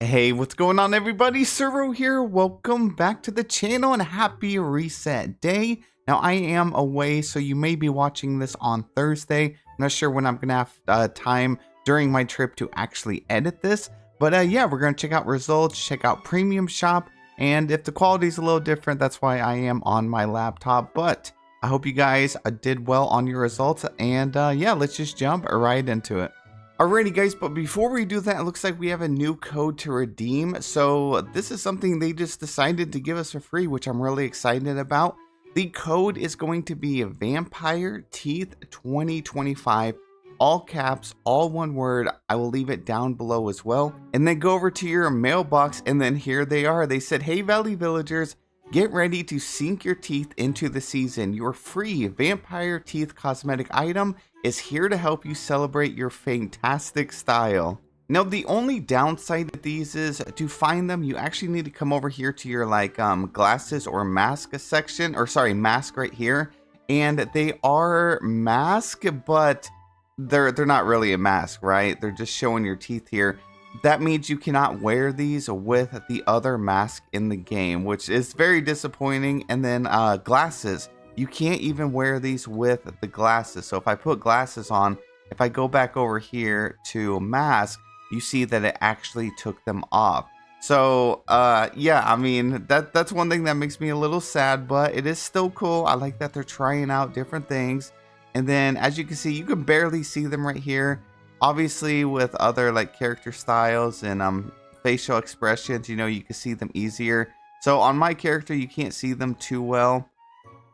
Hey, what's going on everybody? Servo here. Welcome back to the channel and happy reset day. Now I am away, so you may be watching this on Thursday. I'm not sure when I'm gonna have time during my trip to actually edit this. But yeah, we're gonna check out results, check out Premium Shop, and if the quality is a little different, that's why I am on my laptop. But I hope you guys did well on your results, and yeah, let's just jump right into it. Alrighty guys, but before we do that, it looks like we have a new code to redeem. So this is something they just decided to give us for free, which I'm really excited about. The code is going to be Vampire Teeth 2025, all caps, all one word. I will leave it down below as well. And then go over to your mailbox, and then here they are. They said, "Hey Valley villagers, get ready to sink your teeth into the season. Your free Vampire Teeth cosmetic item is here to help you celebrate your fantastic style." Now, the only downside of these is to find them, you actually need to come over here to your glasses or mask section, or sorry, mask right here. And they are mask, but they're not really a mask, right? They're just showing your teeth here. That means you cannot wear these with the other mask in the game, which is very disappointing. And then glasses, you can't even wear these with the glasses. So if I put glasses on, if I go back over here to mask, you see that it actually took them off. So yeah, I mean, that's one thing that makes me a little sad, but it is still cool. I like that they're trying out different things. And then as you can see, you can barely see them right here. Obviously with other like character styles and facial expressions, you know, you can see them easier. So on my character, you can't see them too well.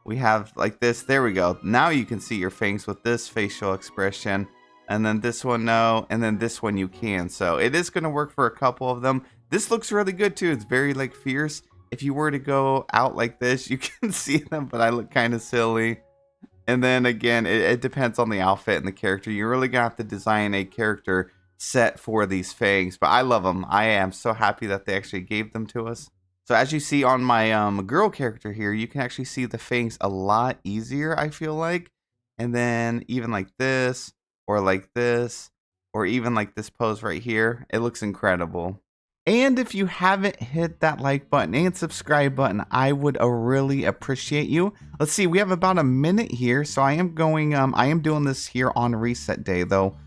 We have like this, there we go. Now you can see your fangs with this facial expression. And then this one, no. And then this one you can. So it is going to work for a couple of them. This looks really good too. It's very like fierce. If you were to go out like this, you can see them, but I look kind of silly. And then again, it depends on the outfit and the character. You're really going to have to design a character set for these fangs. But I love them. I am so happy that they actually gave them to us. So as you see on my girl character here, you can actually see the fangs a lot easier, I feel like. And then even like this, or like this, or even like this pose right here. It looks incredible. And if you haven't hit that like button and subscribe button, I would really appreciate you. Let's see, we have about a minute here, so I am doing this here on reset day though,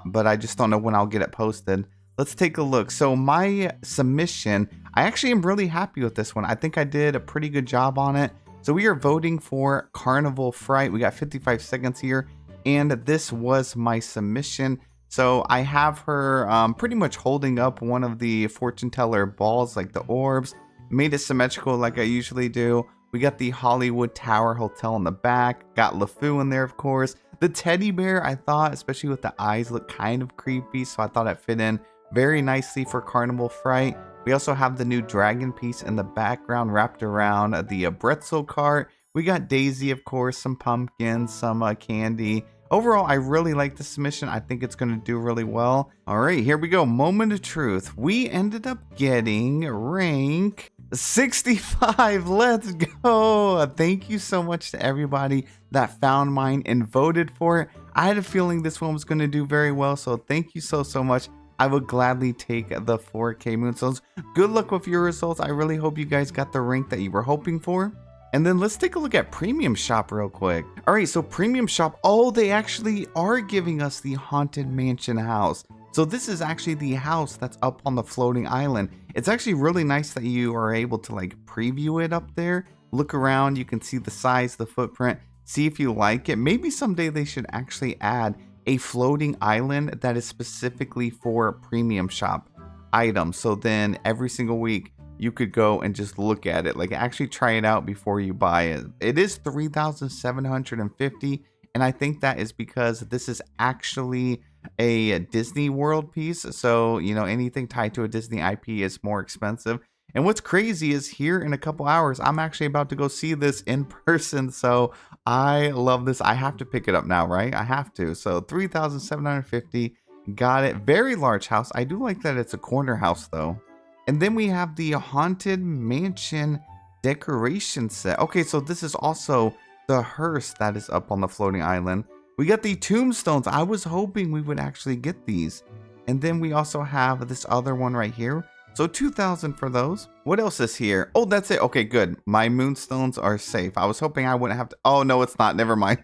but I just don't know when I'll get it posted. Let's take a look. So my submission, I actually am really happy with this one. I think I did a pretty good job on it. So we are voting for Carnival Fright. We got 55 seconds here, and this was my submission. So I have her pretty much holding up one of the fortune teller balls, like the orbs. Made it symmetrical like I usually do. We got the Hollywood Tower Hotel in the back. Got LeFou in there, of course. The teddy bear, I thought, especially with the eyes, look kind of creepy. So I thought it fit in very nicely for Carnival Fright. We also have the new dragon piece in the background wrapped around the pretzel cart. We got Daisy, of course, some pumpkins, some candy. Overall, I really like the submission. I think it's going to do really well. All right, here we go. Moment of truth. We ended up getting rank 65. Let's go. Thank you so much to everybody that found mine and voted for it. I had a feeling this one was going to do very well, so thank you so much. I would gladly take the 4K moonstones. Good luck with your results. I really hope you guys got the rank that you were hoping for. And then let's take a look at Premium Shop real quick. All right, so Premium Shop, oh, they actually are giving us the Haunted Mansion house. So this is actually the house that's up on the floating island. It's actually really nice that you are able to like preview it up there. Look around, you can see the size, the footprint, see if you like it. Maybe someday they should actually add a floating island that is specifically for Premium Shop items. So then every single week, you could go and just look at it, like actually try it out before you buy it. It is 3,750, and I think that is because this is actually a Disney World piece. So, you know, anything tied to a Disney IP is more expensive. And what's crazy is here in a couple hours, I'm actually about to go see this in person. So I love this. I have to pick it up now, right? I have to. So 3,750, got it. Very large house. I do like that it's a corner house though. And then we have the Haunted Mansion decoration set. Okay, so this is also the hearse that is up on the floating island. We got the tombstones. I was hoping we would actually get these. And then we also have this other one right here. So 2,000 for those. What else is here? Oh, that's it. Okay, good. My moonstones are safe. I was hoping I wouldn't have to. Oh, no, it's not. Never mind.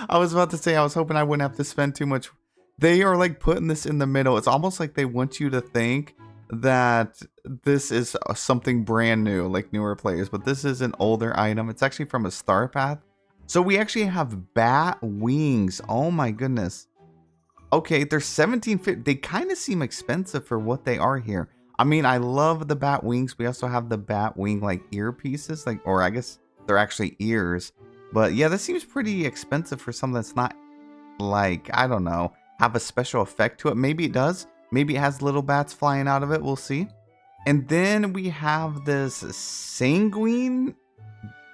I was about to say I was hoping I wouldn't have to spend too much. They are like putting this in the middle. It's almost like they want you to think that this is something brand new, like newer players, but this is an older item. It's actually from a star path. So we actually have bat wings. Oh my goodness. Okay, they're 1750. They kind of seem expensive for what they are here. I mean, I love the bat wings. We also have the bat wing like earpieces, like, or I guess they're actually ears. But yeah, this seems pretty expensive for something that's not like, I don't know, have a special effect to it. Maybe it does. Maybe it has little bats flying out of it. We'll see. And then we have this sanguine,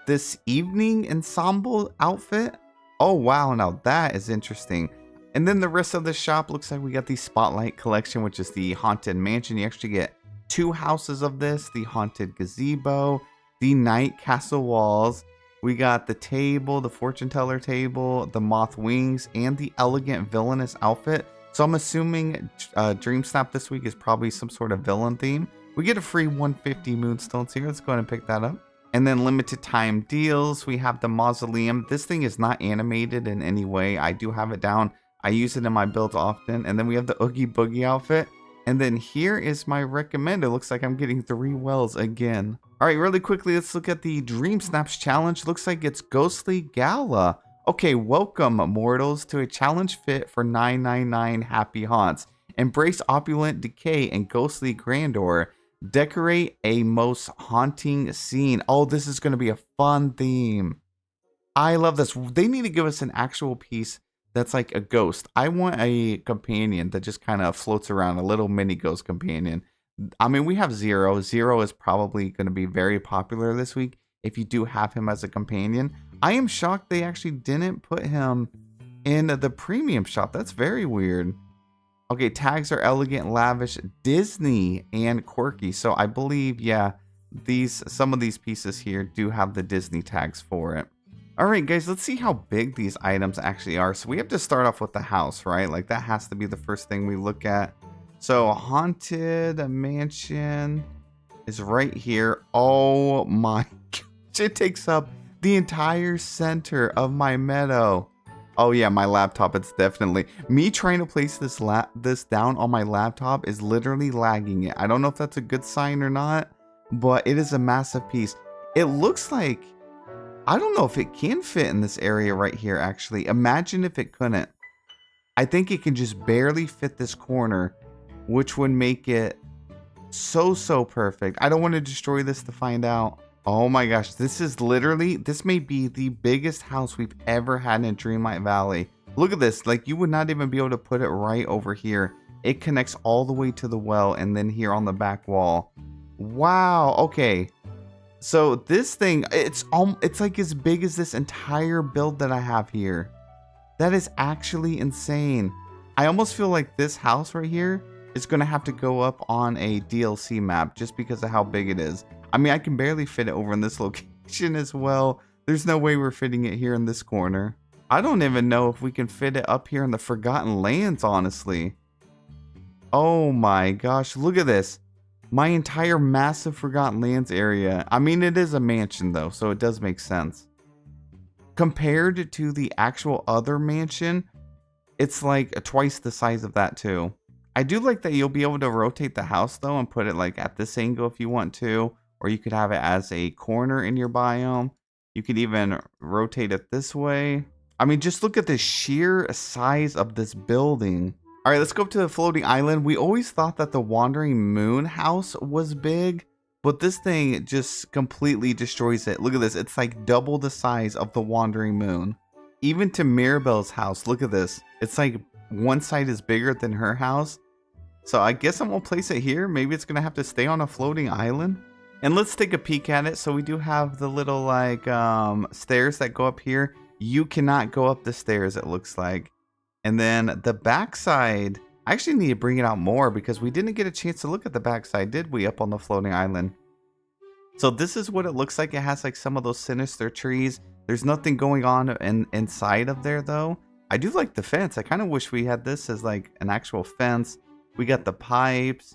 this evening ensemble outfit. Oh, wow. Now that is interesting. And then the rest of the shop looks like we got the Spotlight collection, which is the Haunted Mansion. You actually get 2 houses of this, the Haunted Gazebo, the Night Castle Walls. We got the table, the Fortune Teller table, the Moth Wings, and the Elegant Villainous outfit. So I'm assuming DreamSnap this week is probably some sort of villain theme. We get a free 150 moonstones here. Let's go ahead and pick that up. And then limited time deals. We have the Mausoleum. This thing is not animated in any way. I do have it down. I use it in my builds often. And then we have the Oogie Boogie outfit. And then here is my recommend. It looks like I'm getting 3 wells again. All right, really quickly, let's look at the DreamSnaps challenge. Looks like it's Ghostly Gala. Okay, welcome, mortals, to a challenge fit for 999 happy haunts. Embrace opulent decay and ghostly grandeur. Decorate a most haunting scene. Oh, this is going to be a fun theme. I love this. They need to give us an actual piece that's like a ghost. I want a companion that just kind of floats around, a little mini ghost companion. I mean, we have Zero. Zero is probably going to be very popular this week if you do have him as a companion. I am shocked they actually didn't put him in the premium shop. That's very weird. Okay, tags are elegant, lavish, Disney, and quirky. So I believe, yeah, some of these pieces here do have the Disney tags for it. All right, guys, let's see how big these items actually are. So we have to start off with the house, right? Like that has to be the first thing we look at. So Haunted Mansion is right here. Oh my gosh, it takes up the entire center of my meadow. Oh yeah, my laptop, it's definitely me trying to place this down on my laptop is literally lagging it. I don't know if that's a good sign or not, but it is a massive piece. It looks like, I don't know if it can fit in this area right here actually. Imagine if it couldn't. I think it can just barely fit this corner, which would make it so perfect. I don't want to destroy this to find out. Oh my gosh, this may be the biggest house we've ever had in Dreamlight Valley. Look at this, like you would not even be able to put it right over here. It connects all the way to the well and then here on the back wall. Wow, okay. So this thing, it's like as big as this entire build that I have here. That is actually insane. I almost feel like this house right here is going to have to go up on a DLC map just because of how big it is. I mean, I can barely fit it over in this location as well. There's no way we're fitting it here in this corner. I don't even know if we can fit it up here in the Forgotten Lands, honestly. Oh my gosh, look at this. My entire massive Forgotten Lands area. I mean, it is a mansion though, so it does make sense. Compared to the actual other mansion, it's like twice the size of that too. I do like that you'll be able to rotate the house though and put it like at this angle if you want to. Or you could have it as a corner in your biome. You could even rotate it this way. I mean, just look at the sheer size of this building. All right, let's go up to the floating island. We always thought that the Wandering Moon house was big, but this thing just completely destroys it. Look at this. It's like double the size of the Wandering Moon. Even to Mirabelle's house, look at this. It's like one side is bigger than her house. So I guess I'm gonna place it here. Maybe it's gonna have to stay on a floating island. And let's take a peek at it. So we do have the little like stairs that go up here. You cannot go up the stairs, it looks like. And then the backside, I actually need to bring it out more because we didn't get a chance to look at the backside, did we, up on the floating island? So this is what it looks like. It has like some of those sinister trees. There's nothing going on inside of there though. I do like the fence. I kind of wish we had this as like an actual fence. We got the pipes.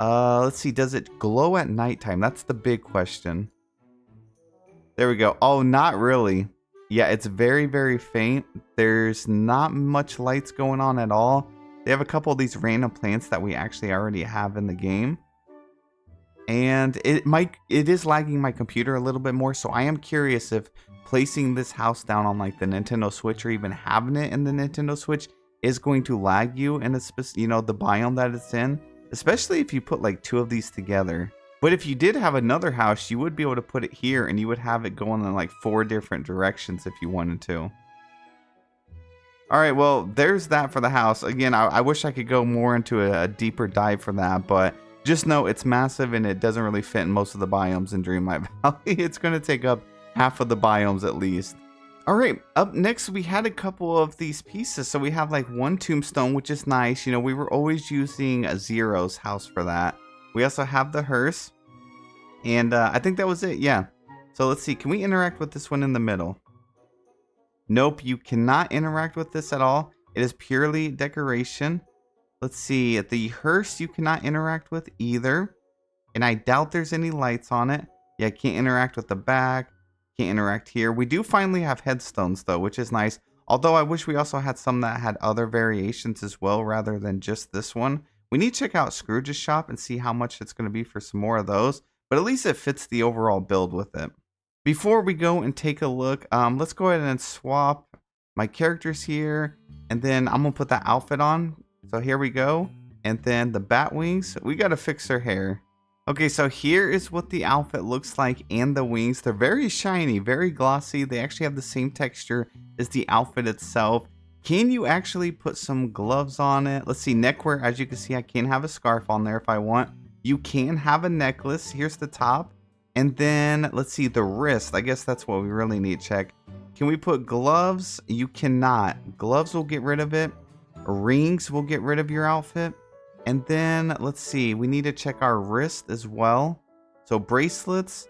Let's see. Does it glow at nighttime? That's the big question. There we go. Oh, not really. Yeah, it's very, very faint. There's not much lights going on at all. They have a couple of these random plants that we actually already have in the game. And it is lagging my computer a little bit more, so I am curious if placing this house down on like the Nintendo Switch or even having it in the Nintendo Switch is going to lag you in the biome that it's in, especially if you put like two of these together. But if you did have another house, you would be able to put it here and you would have it going in like 4 different directions if you wanted to. All right, well, there's that for the house. Again, I wish I could go more into a deeper dive for that, but just know it's massive and it doesn't really fit in most of the biomes in Dreamlight Valley. It's going to take up half of the biomes at least. All right, up next, we had a couple of these pieces. So we have like one tombstone, which is nice. You know, we were always using a Zero's house for that. We also have the hearse. And I think that was it, yeah. So let's see, can we interact with this one in the middle? Nope, you cannot interact with this at all. It is purely decoration. Let's see, the hearse you cannot interact with either. And I doubt there's any lights on it. Yeah, I can't interact with the back. Can't interact here. We do finally have headstones though, which is nice. Although I wish we also had some that had other variations as well, rather than just this one. We need to check out Scrooge's shop and see how much it's going to be for some more of those. But at least it fits the overall build with it. Before we go and take a look, let's go ahead and swap my characters here. And then I'm going to put that outfit on. So here we go. And then the bat wings, we got to fix her hair. Okay, so here is what the outfit looks like and the wings. They're very shiny, very glossy. They actually have the same texture as the outfit itself. Can you actually put some gloves on it? Let's see, neckwear. As you can see, I can have a scarf on there if I want. You can have a necklace. Here's the top. And then let's see, the wrist. I guess that's what we really need to check. Can we put gloves? You cannot. Gloves will get rid of it. Rings will get rid of your outfit. And then let's see, we need to check our wrist as well. So bracelets,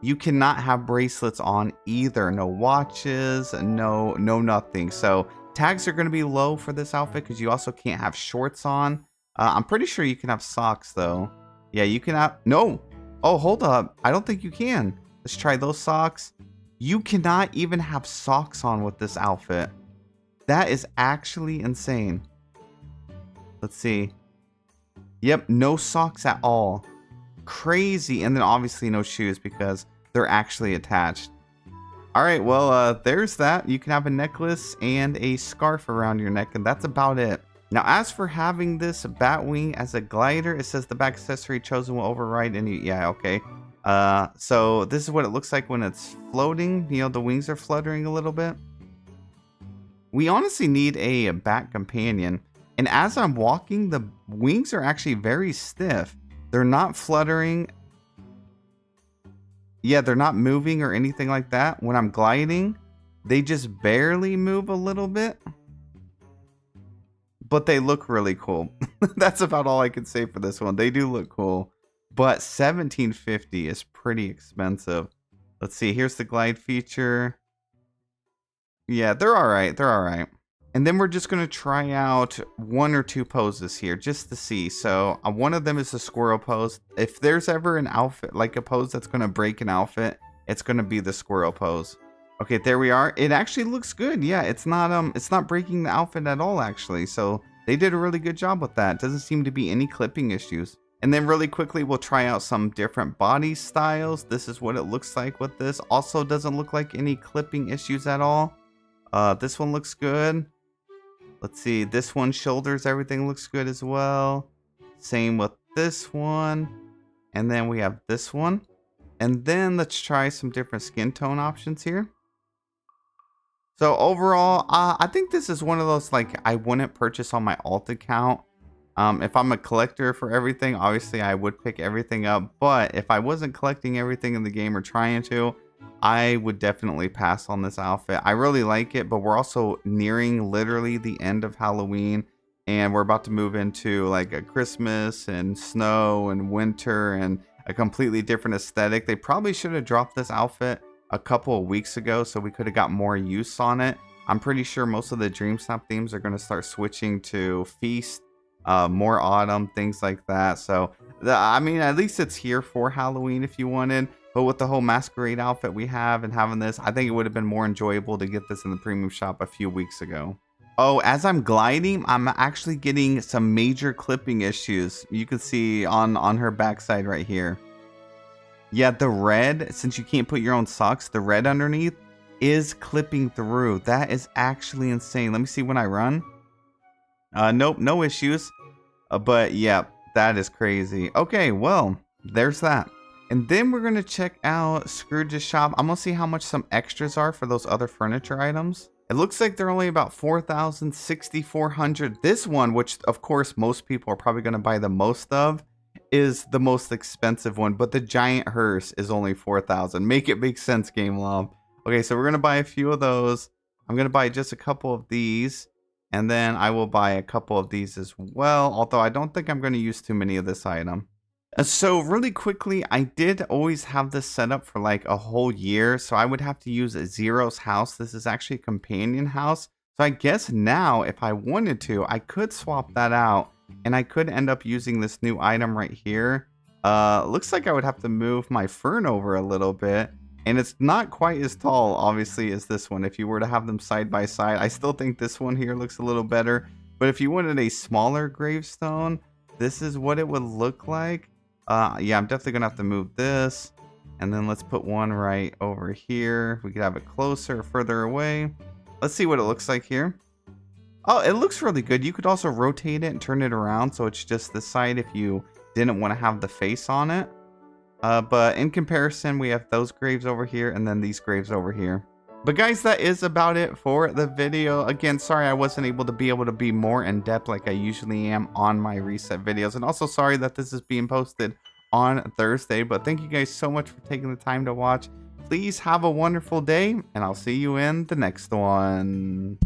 you cannot have bracelets on either. No watches, no nothing. So tags are going to be low for this outfit because you also can't have shorts on. I'm pretty sure you can have socks though. Yeah, you can have, no. Oh, hold up. I don't think you can. Let's try those socks. You cannot even have socks on with this outfit. That is actually insane. Let's see. Yep, no socks at all. Crazy. And then obviously no shoes because they're actually attached. All right, well, there's that. You can have a necklace and a scarf around your neck, and that's about it. Now, as for having this bat wing as a glider, it says the back accessory chosen will override any... Yeah, okay. So this is what it looks like when it's floating. You know, the wings are fluttering a little bit. We honestly need a bat companion. And as I'm walking, the wings are actually very stiff. They're not fluttering. Yeah, they're not moving or anything like that. When I'm gliding, they just barely move a little bit. But they look really cool. That's about all I can say for this one. They do look cool. But $17.50 is pretty expensive. Let's see. Here's the glide feature. Yeah, they're all right. They're all right. And then we're just going to try out 1 or 2 poses here just to see. So one of them is the squirrel pose. If there's ever an outfit, like a pose that's going to break an outfit, it's going to be the squirrel pose. Okay, there we are. It actually looks good. Yeah, it's not breaking the outfit at all, actually. So they did a really good job with that. Doesn't seem to be any clipping issues. And then really quickly, we'll try out some different body styles. This is what it looks like with this. Also doesn't look like any clipping issues at all. This one looks good. Let's see, this one, shoulders, everything looks good as well. Same with this one. And then we have this one. And then let's try some different skin tone options here. So overall, I think this is one of those like I wouldn't purchase on my alt account. If I'm a collector for everything, obviously I would pick everything up. But if I wasn't collecting everything in the game or trying to, I would definitely pass on this outfit. I really like it, but we're also nearing literally the end of Halloween. And we're about to move into like a Christmas and snow and winter and a completely different aesthetic. They probably should have dropped this outfit a couple of weeks ago so we could have got more use on it. I'm pretty sure most of the DreamSnap themes are going to start switching to Feast more autumn, things like that. So, I mean, at least it's here for Halloween if you wanted. But with the whole masquerade outfit we have and having this, I think it would have been more enjoyable to get this in the premium shop a few weeks ago. Oh, as I'm gliding, I'm actually getting some major clipping issues. You can see on her backside right here. Yeah, the red, since you can't put your own socks, the red underneath is clipping through. That is actually insane. Let me see when I run. Nope, no issues. But yeah, that is crazy. Okay, well, there's that. And then we're going to check out Scrooge's shop. I'm going to see how much some extras are for those other furniture items. It looks like they're only about 4,000, 6,400. This one, which of course most people are probably going to buy the most of, is the most expensive one. But the giant hearse is only 4,000. Make it make sense, Game Lob. Okay, so we're going to buy a few of those. I'm going to buy just a couple of these. And then I will buy a couple of these as well. Although I don't think I'm going to use too many of this item. So really quickly, I did always have this set up for like a whole year. So I would have to use Zero's house. This is actually a companion house. So I guess now if I wanted to, I could swap that out. And I could end up using this new item right here. Looks like I would have to move my fern over a little bit. And it's not quite as tall, obviously, as this one. If you were to have them side by side, I still think this one here looks a little better. But if you wanted a smaller gravestone, this is what it would look like. Yeah, I'm definitely going to have to move this. And then let's put one right over here. We could have it closer, further away. Let's see what it looks like here. Oh, it looks really good. You could also rotate it and turn it around so it's just this side if you didn't want to have the face on it. But in comparison, we have those graves over here and then these graves over here. But guys, that is about it for the video. Again, sorry I wasn't able to be more in depth like I usually am on my reset videos. And also sorry that this is being posted on Thursday. But thank you guys so much for taking the time to watch. Please have a wonderful day and I'll see you in the next one.